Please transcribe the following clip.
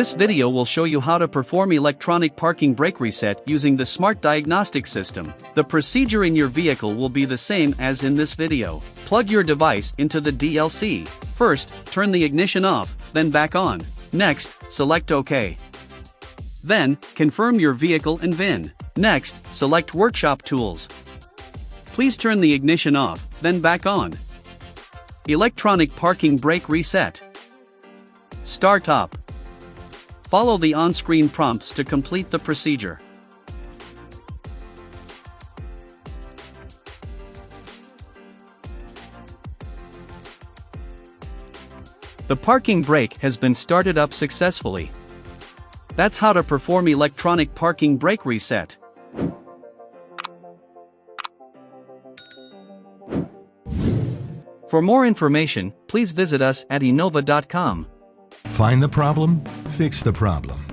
This video will show you how to perform electronic parking brake reset using the smart diagnostic system. The procedure in your vehicle will be the same as in this video. Plug your device into the DLC. First, turn the ignition off, then back on. Next, select OK. Then, confirm your vehicle and VIN. Next, select Workshop Tools. Please turn the ignition off, then back on. Electronic parking brake reset. Start up. Follow the on-screen prompts to complete the procedure. The parking brake has been started up successfully. That's how to perform electronic parking brake reset. For more information, please visit us at Innova.com. Find the problem, fix the problem.